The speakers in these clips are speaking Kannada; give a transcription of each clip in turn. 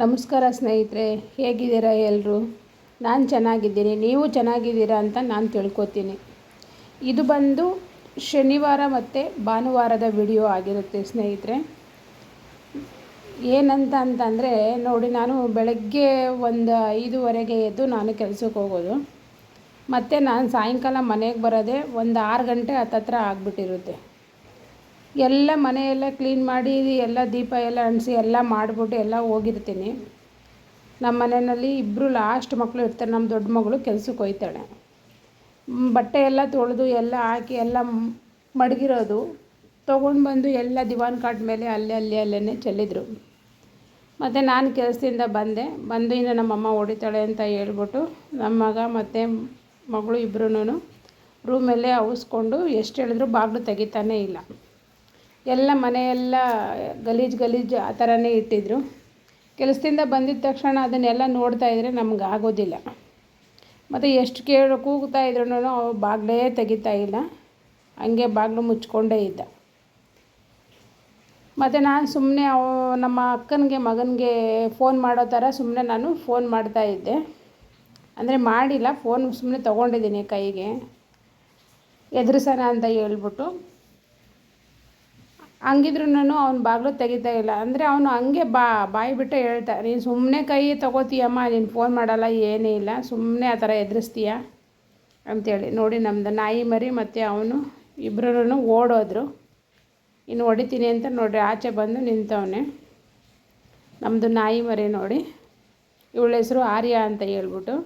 ನಮಸ್ಕಾರ ಸ್ನೇಹಿತರೆ, ಹೇಗಿದ್ದೀರಾ ಎಲ್ಲರೂ? ನಾನು ಚೆನ್ನಾಗಿದ್ದೀನಿ, ನೀವು ಚೆನ್ನಾಗಿದ್ದೀರಾ ಅಂತ ನಾನು ತಿಳ್ಕೊತೀನಿ. ಇದು ಬಂದು ಶನಿವಾರ ಮತ್ತು ಭಾನುವಾರದ ವಿಡಿಯೋ ಆಗಿರುತ್ತೆ ಸ್ನೇಹಿತರೆ. ಏನಂತ ಅಂತಂದರೆ ನೋಡಿ, ನಾನು ಬೆಳಗ್ಗೆ ಒಂದು 5:30ಗೆ ಎದ್ದು ನಾನು ಕೆಲಸಕ್ಕೆ ಹೋಗೋದು. ಮತ್ತು ನಾನು ಸಾಯಂಕಾಲ ಮನೆಗೆ ಬರೋದೇ ಒಂದು 6 ಗಂಟೆ ಹತ್ತತ್ರ ಆಗಿಬಿಟ್ಟಿರುತ್ತೆ. ಎಲ್ಲ ಮನೆಯೆಲ್ಲ ಕ್ಲೀನ್ ಮಾಡಿ ಎಲ್ಲ ದೀಪ ಎಲ್ಲ ಅಂಟಿಸಿ ಎಲ್ಲ ಮಾಡಿಬಿಟ್ಟು ಎಲ್ಲ ಹೋಗಿರ್ತೀನಿ. ನಮ್ಮ ಮನೆಯಲ್ಲಿ ಇಬ್ಬರು ಲಾಸ್ಟ್ ಮಕ್ಕಳು ಇರ್ತಾರೆ. ನಮ್ಮ ದೊಡ್ಡ ಮಗಳು ಕೆಲಸಕ್ಕೆ ಹೋಗ್ತಾಳೆ. ಬಟ್ಟೆ ಎಲ್ಲ ತೊಳೆದು ಎಲ್ಲ ಹಾಕಿ ಎಲ್ಲ ಮಡಗಿರೋದು ತೊಗೊಂಡು ಬಂದು ಎಲ್ಲ ದಿವಾನ್ ಕಾಟ್ ಮೇಲೆ ಅಲ್ಲೇ ಚೆಲ್ಲಿದ್ರು. ಮತ್ತು ನಾನು ಕೆಲಸದಿಂದ ಬಂದು ಇನ್ನು ನಮ್ಮಮ್ಮ ಹೊಡಿತಾಳೆ ಅಂತ ಹೇಳ್ಬಿಟ್ಟು ನಮ್ಮ ಮಗ ಮತ್ತು ಮಗಳು ಇಬ್ಬರೂ ರೂಮಲ್ಲೇ ಅವಸ್ಕೊಂಡು ಎಷ್ಟು ಹೇಳಿದ್ರು ಬಾಗಿಲು ತೆಗಿತಾನೇ ಇಲ್ಲ. ಎಲ್ಲ ಮನೆಯೆಲ್ಲ ಗಲೀಜು ಆ ಥರನೇ ಇಟ್ಟಿದ್ರು. ಕೆಲಸದಿಂದ ಬಂದಿದ್ದ ತಕ್ಷಣ ಅದನ್ನೆಲ್ಲ ನೋಡ್ತಾಯಿದ್ರೆ ನಮ್ಗೆ ಆಗೋದಿಲ್ಲ. ಮತ್ತು ಎಷ್ಟು ಕೂಗ್ತಾಯಿದ್ರು ಅವ್ರು ಬಾಗಿಲೇ ತೆಗಿತಾ ಇಲ್ಲ, ಹಂಗೆ ಬಾಗಿಲು ಮುಚ್ಕೊಂಡೇ ಇದ್ದ. ಮತ್ತು ನಾನು ಸುಮ್ಮನೆ ನಮ್ಮ ಅಕ್ಕನಿಗೆ ಮಗನಿಗೆ ಫೋನ್ ಮಾಡೋ ಥರ ಸುಮ್ಮನೆ ನಾನು ಫೋನ್ ಮಾಡ್ತಾಯಿದ್ದೆ. ಅಂದರೆ ಮಾಡಿಲ್ಲ, ಫೋನ್ ಸುಮ್ಮನೆ ತೊಗೊಂಡಿದ್ದೀನಿ ಕೈಗೆ, ಎದುರಿಸೋಣ ಅಂತ ಹೇಳ್ಬಿಟ್ಟು. ಹಂಗಿದ್ರು ಅವ್ನು ಬಾಗಿಲು ತೆಗಿತಾ ಇಲ್ಲ. ಅಂದರೆ ಅವನು ಹಂಗೆ ಬಾಯಿ ಬಿಟ್ಟು ಹೇಳ್ತಾ, ನೀನು ಸುಮ್ಮನೆ ಕೈ ತೊಗೋತೀಯಮ್ಮ, ನೀನು ಫೋನ್ ಮಾಡಲ್ಲ, ಏನೇ ಇಲ್ಲ, ಸುಮ್ಮನೆ ಆ ಥರ ಎದುರಿಸ್ತೀಯ ಅಂಥೇಳಿ. ನೋಡಿ, ನಮ್ಮದು ನಾಯಿ ಮರಿ ಮತ್ತು ಅವನು ಇಬ್ಬರೂ ಓಡೋದ್ರು. ಇನ್ನು ಹೊಡಿತೀನಿ ಅಂತ ನೋಡಿ ಆಚೆ ಬಂದು ನಿಂತವನೆ. ನಮ್ಮದು ನಾಯಿ ಮರಿ ನೋಡಿ, ಇವಳ ಹೆಸರು ಆರ್ಯ ಅಂತ ಹೇಳ್ಬಿಟ್ಟು.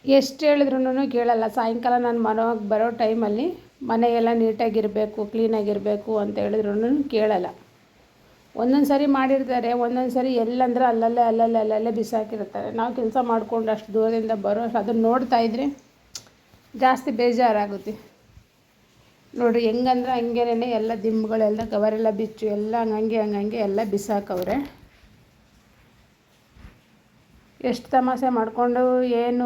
ಎಷ್ಟು ಹೇಳಿದ್ರು ಕೇಳಲ್ಲ. ಸಾಯಂಕಾಲ ನಾನು ಮನೆಗೆ ಬರೋ ಟೈಮಲ್ಲಿ ಮನೆಯೆಲ್ಲ ನೀಟಾಗಿರಬೇಕು, ಕ್ಲೀನಾಗಿರಬೇಕು ಅಂತ ಹೇಳಿದ್ರು ಕೇಳಲ್ಲ. ಒಂದೊಂದು ಸರಿ ಮಾಡಿರ್ತಾರೆ, ಒಂದೊಂದು ಸರಿ ಎಲ್ಲಂದ್ರೆ ಅಲ್ಲಲ್ಲೇ ಬಿಸಾಕಿರ್ತಾರೆ. ನಾವು ಕೆಲಸ ಮಾಡಿಕೊಂಡು ಅಷ್ಟು ದೂರದಿಂದ ಬರೋ ಅದನ್ನು ನೋಡ್ತಾಯಿದ್ರೆ ಜಾಸ್ತಿ ಬೇಜಾರಾಗುತ್ತೆ. ನೋಡಿ, ಹೆಂಗಂದ್ರೆ ಹಂಗೇನೆ ಎಲ್ಲ ದಿಂಬುಗಳೆಲ್ಲ ಕವರೆಲ್ಲ ಬಿಚ್ಚು ಎಲ್ಲ ಹಂಗಂಗೆ ಎಲ್ಲ ಬಿಸಾಕವ್ರೆ. ಎಷ್ಟು ತಮಾಷೆ ಮಾಡಿಕೊಂಡು, ಏನು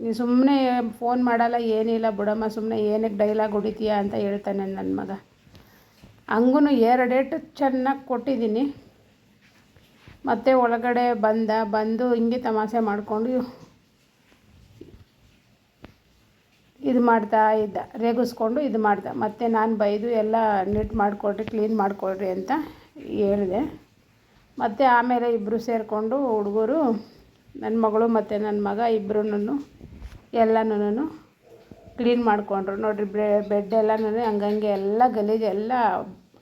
ನೀನು ಸುಮ್ಮನೆ ಫೋನ್ ಮಾಡಲ್ಲ, ಏನಿಲ್ಲ ಬಿಡಮ್ಮ, ಸುಮ್ಮನೆ ಏನಕ್ಕೆ ಡೈಲಾಗ್ ಹೊಡಿತೀಯ ಅಂತ ಹೇಳ್ತಾನೆ ನನ್ನ ಮಗ. ಹಂಗೂ 2 ಏಟು ಚೆನ್ನಾಗಿ ಕೊಟ್ಟಿದ್ದೀನಿ. ಮತ್ತೆ ಒಳಗಡೆ ಬಂದು ಹಿಂಗೆ ತಮಾಷೆ ಮಾಡಿಕೊಂಡು ಇದು ಮಾಡ್ತಾ ಇದ್ದ, ರೇಗಿಸ್ಕೊಂಡು ಇದು ಮಾಡ್ದ. ಮತ್ತು ನಾನು ಬೈದು ಎಲ್ಲ ನೀಟ್ ಮಾಡಿಕೊಡ್ರಿ, ಕ್ಲೀನ್ ಮಾಡಿಕೊಡ್ರಿ ಅಂತ ಹೇಳಿದೆ. ಮತ್ತು ಆಮೇಲೆ ಇಬ್ಬರು ಸೇರಿಕೊಂಡು ಹುಡುಗರು, ನನ್ನ ಮಗಳು ಮತ್ತು ನನ್ನ ಮಗ ಇಬ್ಬರೂ ಎಲ್ಲನೂ ಕ್ಲೀನ್ ಮಾಡಿಕೊಂಡ್ರು. ನೋಡಿರಿ, ಬೆಡ್ ಎಲ್ಲನೂ ಹಂಗಂಗೆ ಎಲ್ಲ ಗಲೀಜು, ಎಲ್ಲ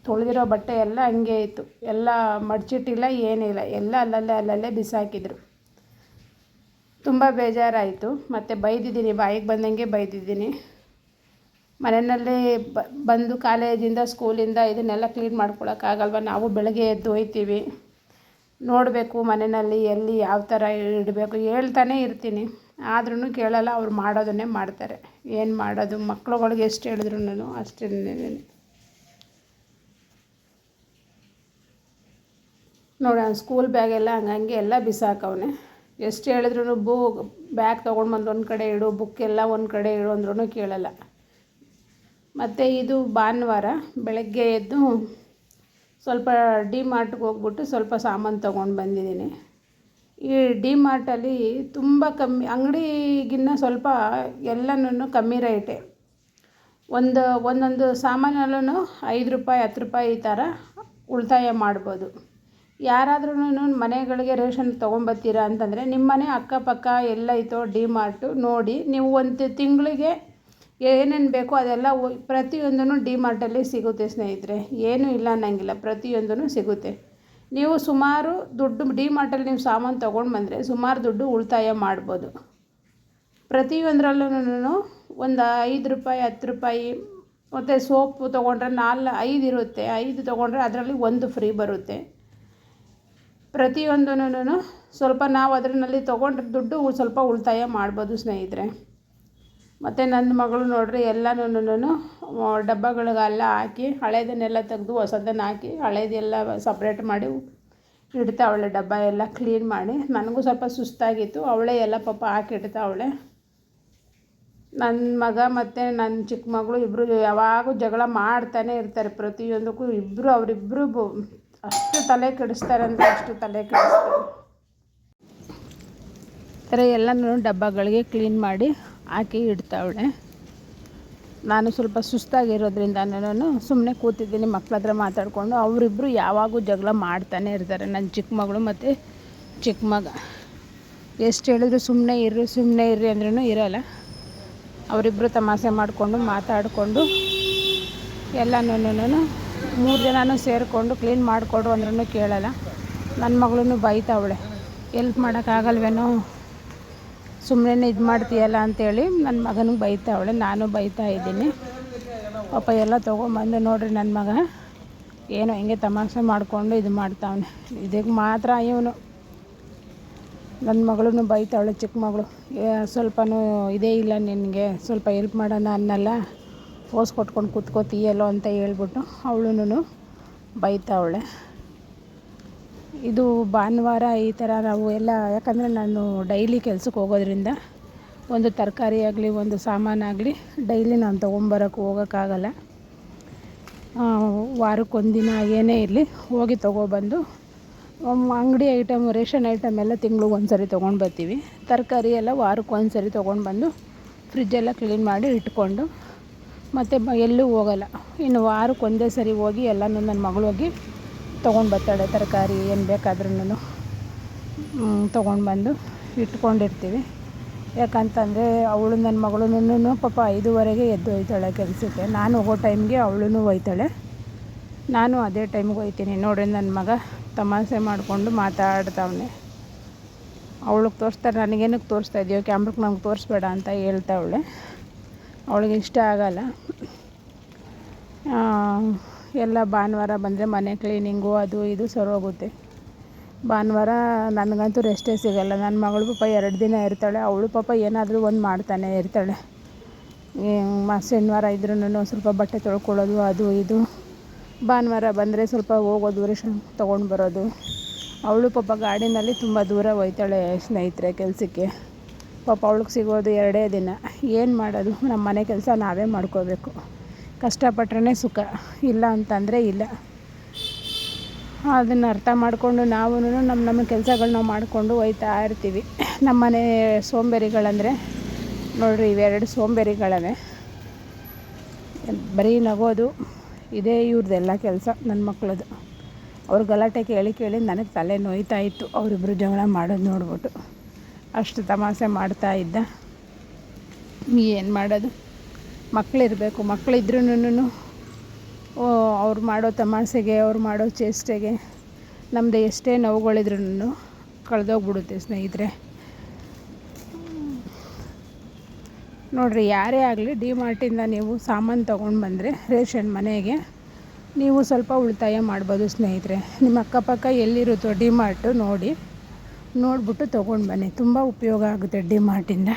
ತೊಳೆದಿರೋ ಬಟ್ಟೆ ಎಲ್ಲ ಹಂಗೆ ಇತ್ತು, ಎಲ್ಲ ಮಡ್ಚಿಟ್ಟಿಲ್ಲ, ಏನಿಲ್ಲ, ಎಲ್ಲ ಅಲ್ಲಲ್ಲೇ ಬಿಸಾಕಿದ್ರು. ತುಂಬ ಬೇಜಾರಾಯಿತು. ಮತ್ತು ಬೈದಿದ್ದೀನಿ, ಬಾಯಿಗೆ ಬಂದಂಗೆ ಬೈದಿದ್ದೀನಿ. ಮನೆಯಲ್ಲಿ ಬಂದು ಕಾಲೇಜಿಂದ ಸ್ಕೂಲಿಂದ ಇದನ್ನೆಲ್ಲ ಕ್ಲೀನ್ ಮಾಡ್ಕೊಳಕ್ಕಾಗಲ್ವ? ನಾವು ಬೆಳಗ್ಗೆ ಎದ್ದು ಹೋಗ್ತೀವಿ, ನೋಡಬೇಕು ಮನೆಯಲ್ಲಿ ಎಲ್ಲಿ ಯಾವ ಥರ ಇಡಬೇಕು, ಹೇಳ್ತಾನೆ ಇರ್ತೀನಿ. ಆದ್ರೂ ಕೇಳಲ್ಲ, ಅವ್ರು ಮಾಡೋದನ್ನೇ ಮಾಡ್ತಾರೆ. ಏನು ಮಾಡೋದು, ಮಕ್ಳುಗಳಿಗೆ ಎಷ್ಟು ಹೇಳಿದ್ರು ಅಷ್ಟೇ. ನೋಡಿ, ಅವ್ನು ಸ್ಕೂಲ್ ಬ್ಯಾಗೆಲ್ಲ ಹಂಗಂಗೆ ಎಲ್ಲ ಬಿಸಾಕವನೆ. ಎಷ್ಟು ಹೇಳಿದ್ರು ಬ್ಯಾಗ್ ತೊಗೊಂಡು ಬಂದು ಒಂದು ಕಡೆ ಇಡು, ಬುಕ್ ಎಲ್ಲ ಒಂದು ಕಡೆ ಇಡು ಅಂದ್ರೂ ಕೇಳಲ್ಲ. ಮತ್ತು ಇದು ಭಾನುವಾರ ಬೆಳಗ್ಗೆ ಎದ್ದು ಸ್ವಲ್ಪ ಡಿ-ಮಾರ್ಟ್ಗೆ ಹೋಗ್ಬಿಟ್ಟು ಸ್ವಲ್ಪ ಸಾಮಾನು ತೊಗೊಂಡು ಬಂದಿದ್ದೀನಿ. ಈ ಡಿ-ಮಾರ್ಟಲ್ಲಿ ತುಂಬ ಕಮ್ಮಿ, ಅಂಗಡಿಗಿನ್ನ ಸ್ವಲ್ಪ ಎಲ್ಲನೂ ಕಮ್ಮಿ ರೇಟೇ. ಒಂದೊಂದು ಸಾಮಾನಲ್ಲೂ 5 ರೂಪಾಯಿ 10 ರೂಪಾಯಿ ಈ ಥರ ಉಳಿತಾಯ ಮಾಡ್ಬೋದು. ಯಾರಾದ್ರೂ ಮನೆಗಳಿಗೆ ರೇಷನ್ ತೊಗೊಂಬರ್ತೀರಾ ಅಂತಂದರೆ ನಿಮ್ಮ ಮನೆ ಅಕ್ಕಪಕ್ಕ ಎಲ್ಲೈತೋ ಡಿ-ಮಾರ್ಟು ನೋಡಿ, ನೀವು ಒಂದು ತಿಂಗಳಿಗೆ ಏನೇನು ಬೇಕೋ ಅದೆಲ್ಲ ಪ್ರತಿಯೊಂದೂ ಡಿ-ಮಾರ್ಟಲ್ಲಿ ಸಿಗುತ್ತೆ ಸ್ನೇಹಿತರೆ. ಏನೂ ಇಲ್ಲ ಅನ್ನಂಗಿಲ್ಲ, ಪ್ರತಿಯೊಂದೂ ಸಿಗುತ್ತೆ. ನೀವು ಸುಮಾರು ದುಡ್ಡು ಡಿ-ಮಾರ್ಟಲ್ಲಿ ನೀವು ಸಾಮಾನು ತೊಗೊಂಡು ಬಂದರೆ ಸುಮಾರು ದುಡ್ಡು ಉಳಿತಾಯ ಮಾಡ್ಬೋದು. ಪ್ರತಿಯೊಂದರಲ್ಲೂ ಒಂದು 5 ರೂಪಾಯಿ 10 ರೂಪಾಯಿ. ಮತ್ತು ಸೋಪು ತೊಗೊಂಡ್ರೆ 5 ಇರುತ್ತೆ, 5 ತೊಗೊಂಡ್ರೆ ಅದರಲ್ಲಿ 1 ಫ್ರೀ ಬರುತ್ತೆ. ಪ್ರತಿಯೊಂದೂ ಸ್ವಲ್ಪ ನಾವು ಅದರಲ್ಲಿ ತೊಗೊಂಡ್ರೆ ದುಡ್ಡು ಸ್ವಲ್ಪ ಉಳಿತಾಯ ಮಾಡ್ಬೋದು ಸ್ನೇಹಿತರೆ. ಮತ್ತು ನನ್ನ ಮಗಳು ನೋಡ್ರಿ, ಎಲ್ಲನೂ ಡಬ್ಬಗಳಿಗೆಲ್ಲ ಹಾಕಿ ಹಳೇದನ್ನೆಲ್ಲ ತೆಗೆದು ಹೊಸದನ್ನು ಹಾಕಿ ಹಳೇದೆಲ್ಲ ಸಪ್ರೇಟ್ ಮಾಡಿ ಇಡ್ತಾವಳೆ. ಡಬ್ಬ ಎಲ್ಲ ಕ್ಲೀನ್ ಮಾಡಿ. ನನಗೂ ಸ್ವಲ್ಪ ಸುಸ್ತಾಗಿತ್ತು, ಅವಳೇ ಎಲ್ಲ ಪಾಪ ಹಾಕಿಡ್ತಾವಳೆ. ನನ್ನ ಮಗ ಮತ್ತು ನನ್ನ ಚಿಕ್ಕ ಮಗಳು ಇಬ್ಬರು ಯಾವಾಗೂ ಜಗಳ ಮಾಡ್ತಾನೆ ಇರ್ತಾರೆ ಪ್ರತಿಯೊಂದಕ್ಕೂ. ಅವರಿಬ್ಬರು ಅಷ್ಟು ತಲೆ ಕೆಡಿಸ್ತಾರೆ ಅಂದರೆ ಅಷ್ಟು ತಲೆ ಕೆಡಿಸ್ತಾರೆ. ಈ ಥರ ಎಲ್ಲನೂ ಡಬ್ಬಗಳಿಗೆ ಕ್ಲೀನ್ ಮಾಡಿ ಹಾಕಿ ಇಡ್ತಾವಳೆ. ನಾನು ಸ್ವಲ್ಪ ಸುಸ್ತಾಗಿರೋದ್ರಿಂದ ನಾನು ಸುಮ್ಮನೆ ಕೂತಿದ್ದೀನಿ, ಮಕ್ಳ ಹತ್ರ ಮಾತಾಡಿಕೊಂಡು. ಅವರಿಬ್ಬರು ಯಾವಾಗೂ ಜಗಳ ಮಾಡ್ತಾನೆ ಇರ್ತಾರೆ, ನನ್ನ ಚಿಕ್ಕ ಮಗಳು ಮತ್ತು ಚಿಕ್ಕ ಮಗ. ಎಷ್ಟು ಹೇಳಿದ್ರು ಸುಮ್ಮನೆ ಇರ್ರಿ ಅಂದ್ರೂ ಇರೋಲ್ಲ. ಅವರಿಬ್ಬರು ತಮಾಷೆ ಮಾಡಿಕೊಂಡು ಮಾತಾಡಿಕೊಂಡು ಎಲ್ಲನೂ 3 ಜನನೂ ಸೇರಿಕೊಂಡು ಕ್ಲೀನ್ ಮಾಡಿಕೊಡ್ರು ಅಂದ್ರೂ ಕೇಳಲ್ಲ. ನನ್ನ ಮಗಳೂ ಬೈತಾವಳೆ, ಎಲ್ಪ್ ಮಾಡೋಕ್ಕಾಗಲ್ವೇನೋ, ಸುಮ್ಮನೆ ಇದು ಮಾಡ್ತೀಯಲ್ಲ ಅಂಥೇಳಿ ನನ್ನ ಮಗನಿಗೆ ಬೈತಾವಳೆ. ನಾನು ಬೈತಾ ಇದ್ದೀನಿ. ಪಾಪ ಎಲ್ಲ ತೊಗೊಂಬಂದು ನೋಡ್ರಿ ನನ್ನ ಮಗ ಏನೋ ಹಿಂಗೆ ತಮಾಷೆ ಮಾಡಿಕೊಂಡು ಇದು ಮಾಡ್ತಾವನೆ. ಇದಕ್ಕೆ ಮಾತ್ರ ಇವನು ನನ್ನ ಮಗಳೂ ಬೈತಾವಳೆ, ಚಿಕ್ಕ ಮಗಳು. ಸ್ವಲ್ಪನೂ ಇದೇ ಇಲ್ಲ ನಿನಗೆ, ಸ್ವಲ್ಪ ಹೆಲ್ಪ್ ಮಾಡೋಣ ಅನ್ನಲ್ಲ, ಪೋಸ್ ಕೊಟ್ಕೊಂಡು ಕೂತ್ಕೋತೀಯಲ್ಲೋ ಅಂತ ಹೇಳ್ಬಿಟ್ಟು ಅವಳು ಬೈತಾವಳೆ. ಇದು ಭಾನುವಾರ ಈ ಥರ ನಾವು ಎಲ್ಲ, ಯಾಕಂದರೆ ನಾನು ಡೈಲಿ ಕೆಲ್ಸಕ್ಕೆ ಹೋಗೋದ್ರಿಂದ ಒಂದು ತರಕಾರಿ ಆಗಲಿ ಒಂದು ಸಾಮಾನಾಗಲಿ ಡೈಲಿ ನಾನು ತೊಗೊಂಬರೋಕ್ಕೆ ಹೋಗೋಕ್ಕಾಗಲ್ಲ. ವಾರಕ್ಕೊಂದಿನ ಏನೇ ಇರಲಿ ಹೋಗಿ ತೊಗೊಬಂದು ಅಂಗಡಿ ಐಟಮ್, ರೇಷನ್ ಐಟಮ್ ಎಲ್ಲ ತಿಂಗ್ಳಿಗೆ ಒಂದು ಸರಿ ತೊಗೊಂಡು ಬರ್ತೀವಿ. ತರಕಾರಿ ಎಲ್ಲ ವಾರಕ್ಕೊಂದು ಸರಿ ತೊಗೊಂಡು ಬಂದು ಫ್ರಿಜ್ಜೆಲ್ಲ ಕ್ಲೀನ್ ಮಾಡಿ ಇಟ್ಕೊಂಡು ಮತ್ತು ಎಲ್ಲೂ ಹೋಗಲ್ಲ. ಇನ್ನು ವಾರಕ್ಕೆ ಒಂದೇ ಸರಿ ಹೋಗಿ ಎಲ್ಲನೂ ನನ್ನ ಮಗಳು ಹೋಗಿ ತೊಗೊಂಡು ಬರ್ತಾಳೆ. ತರಕಾರಿ ಏನು ಬೇಕಾದ್ರೂ ತೊಗೊಂಡು ಬಂದು ಇಟ್ಕೊಂಡಿರ್ತೀವಿ. ಯಾಕಂತಂದರೆ ಅವಳು ನನ್ನ ಮಗಳೂ ಪಾಪ 5:30ಗೆ ಎದ್ದು ಹೋಯ್ತಾಳೆ ಕೆಲಸಕ್ಕೆ. ನಾನು ಹೋಗೋ ಟೈಮ್ಗೆ ಅವಳು ಹೋಯ್ತಾಳೆ, ನಾನು ಅದೇ ಟೈಮ್ಗೆ ಹೋಗ್ತೀನಿ. ನೋಡ್ರಿ ನನ್ನ ಮಗ ತಮಾಷೆ ಮಾಡಿಕೊಂಡು ಮಾತಾಡ್ತಾವನೆ. ಅವಳಿಗೆ ತೋರಿಸ್ತಾರೆ, ನನಗೇನಕ್ಕೆ ತೋರಿಸ್ತಾ ಇದೆಯೋ, ಕ್ಯಾಮ್ರಕ್ಕೆ ನಮ್ಗೆ ತೋರಿಸ್ಬೇಡ ಅಂತ ಹೇಳ್ತಾವಳೆ. ಅವಳಿಗೆ ಇಷ್ಟ ಆಗಲ್ಲ. ಎಲ್ಲ ಭಾನುವಾರ ಬಂದರೆ ಮನೆ ಕ್ಲೀನಿಂಗು ಅದು ಇದು ಸರೋಗುತ್ತೆ. ಭಾನುವಾರ ನನಗಂತೂ ರೆಸ್ಟೇ ಸಿಗೋಲ್ಲ. ನನ್ನ ಮಗಳು ಪಾಪ 2 ದಿನ ಇರ್ತಾಳೆ. ಅವಳು ಪಾಪ ಏನಾದರೂ ಒಂದು ಮಾಡ್ತಾನೆ ಇರ್ತಾಳೆ. ಶನಿವಾರ ಇದ್ರೂ ಸ್ವಲ್ಪ ಬಟ್ಟೆ ತೊಳ್ಕೊಳ್ಳೋದು ಅದು ಇದು. ಭಾನುವಾರ ಬಂದರೆ ಸ್ವಲ್ಪ ಹೋಗೋದು, ರೇಷನ್ ತೊಗೊಂಡು ಬರೋದು. ಅವಳು ಪಾಪ ಗಾಡಿನಲ್ಲಿ ತುಂಬ ದೂರ ಹೋಯ್ತಾಳೆ ಸ್ನೇಹಿತರೆ ಕೆಲಸಕ್ಕೆ. ಪಾಪ ಅವಳಿಗೆ ಸಿಗೋದು 2 ದಿನ. ಏನು ಮಾಡೋದು, ನಮ್ಮ ಮನೆ ಕೆಲಸ ನಾವೇ ಮಾಡ್ಕೋಬೇಕು. ಕಷ್ಟಪಟ್ರೆ ಸುಖ, ಇಲ್ಲ ಅಂತಂದರೆ ಇಲ್ಲ. ಅದನ್ನು ಅರ್ಥ ಮಾಡಿಕೊಂಡು ನಾವು ನಮ್ಮ ಕೆಲಸಗಳು ನಾವು ಮಾಡಿಕೊಂಡು ಹೋಯ್ತಾ ಇರ್ತೀವಿ. ನಮ್ಮ ಮನೆ ಸೋಂಬೇರಿಗಳಂದರೆ ನೋಡಿರಿ, ಇವೆರಡು ಸೋಂಬೇರಿಗಳವೆ. ಬರೀ ನಗೋದು ಇದೇ ಇವ್ರದ್ದೆಲ್ಲ ಕೆಲಸ, ನನ್ನ ಮಕ್ಕಳದು. ಅವ್ರ ಗಲಾಟೆ ಕೇಳಿ ನನಗೆ ತಲೆ ನೋಯ್ತಾ ಇತ್ತು. ಅವರಿಬ್ಬರು ಜಗಳ ಮಾಡೋದು ನೋಡ್ಬಿಟ್ಟು ಅಷ್ಟು ತಮಾಷೆ ಮಾಡ್ತಾ ಇದ್ದ. ಏನು ಮಾಡೋದು, ಮಕ್ಕಳಿರಬೇಕು. ಮಕ್ಕಳಿದ್ರೂ ಅವ್ರು ಮಾಡೋ ತಮಾಷೆಗೆ, ಅವ್ರು ಮಾಡೋ ಚೇಷ್ಟೆಗೆ ನಮ್ಮದು ಎಷ್ಟೇ ನೋವುಗಳಿದ್ರೂ ಕಳೆದೋಗ್ಬಿಡುತ್ತೆ ಸ್ನೇಹಿತರೆ. ನೋಡಿರಿ, ಯಾರೇ ಆಗಲಿ ಡಿಮಾರ್ಟಿಂದ ನೀವು ಸಾಮಾನು ತೊಗೊಂಡು ಬಂದರೆ ರೇಷನ್ ಮನೆಗೆ ನೀವು ಸ್ವಲ್ಪ ಉಳಿತಾಯ ಮಾಡ್ಬೋದು ಸ್ನೇಹಿತರೆ. ನಿಮ್ಮ ಅಕ್ಕಪಕ್ಕ ಎಲ್ಲಿರುತ್ತೋ ಡಿಮಾರ್ಟು ನೋಡಿಬಿಟ್ಟು ತೊಗೊಂಡು ಬನ್ನಿ. ತುಂಬ ಉಪಯೋಗ ಆಗುತ್ತೆ ಡಿಮಾರ್ಟಿಂದ.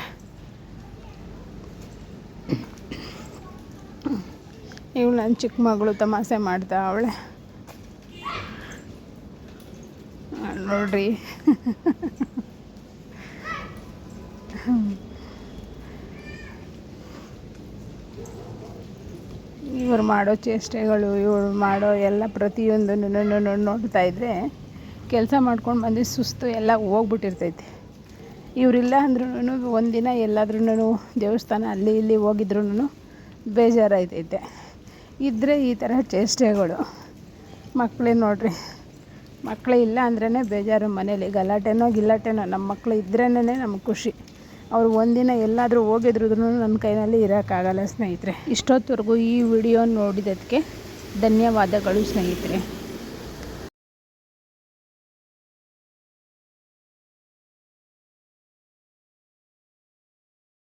ಇವಳು ನನ್ನ ಚಿಕ್ಕ ಮಗಳು ತಮಾಷೆ ಮಾಡ್ತಾ ಅವಳೆ ನೋಡ್ರಿ. ಇವ್ರು ಮಾಡೋ ಚೇಷ್ಟೆಗಳು, ಇವ್ರು ಮಾಡೋ ಎಲ್ಲ ಪ್ರತಿಯೊಂದನ್ನು ನೋಡ್ತಾ ಇದ್ದರೆ ಕೆಲಸ ಮಾಡ್ಕೊಂಡು ಬಂದು ಸುಸ್ತು ಎಲ್ಲ ಹೋಗ್ಬಿಟ್ಟಿರ್ತೈತೆ. ಇವರಿಲ್ಲ ಅಂದ್ರೂ ಒಂದಿನ ಎಲ್ಲಾದ್ರೂ ದೇವಸ್ಥಾನ ಅಲ್ಲಿ ಇಲ್ಲಿ ಹೋಗಿದ್ರೂ ಬೇಜಾರಾಯ್ತೈತೆ. ಇದ್ದರೆ ಈ ಥರ ಚೇಷ್ಟೆಗಳು. ಮಕ್ಕಳೇ ನೋಡ್ರಿ, ಮಕ್ಕಳೇ ಇಲ್ಲ ಅಂದ್ರೇ ಬೇಜಾರು. ಮನೇಲಿ ಗಿಲಾಟೆನೋ ನಮ್ಮ ಮಕ್ಕಳು ಇದ್ರೇ ನಮಗೆ ಖುಷಿ. ಅವ್ರು ಒಂದಿನ ಎಲ್ಲಾದರೂ ಹೋಗಿದ್ರು ನನ್ನ ಕೈನಲ್ಲಿ ಇರೋಕ್ಕಾಗಲ್ಲ ಸ್ನೇಹಿತರೆ. ಇಷ್ಟೊತ್ತವರೆಗೂ ಈ ವಿಡಿಯೋ ನೋಡಿದ್ದಕ್ಕೆ ಧನ್ಯವಾದಗಳು ಸ್ನೇಹಿತರೆ.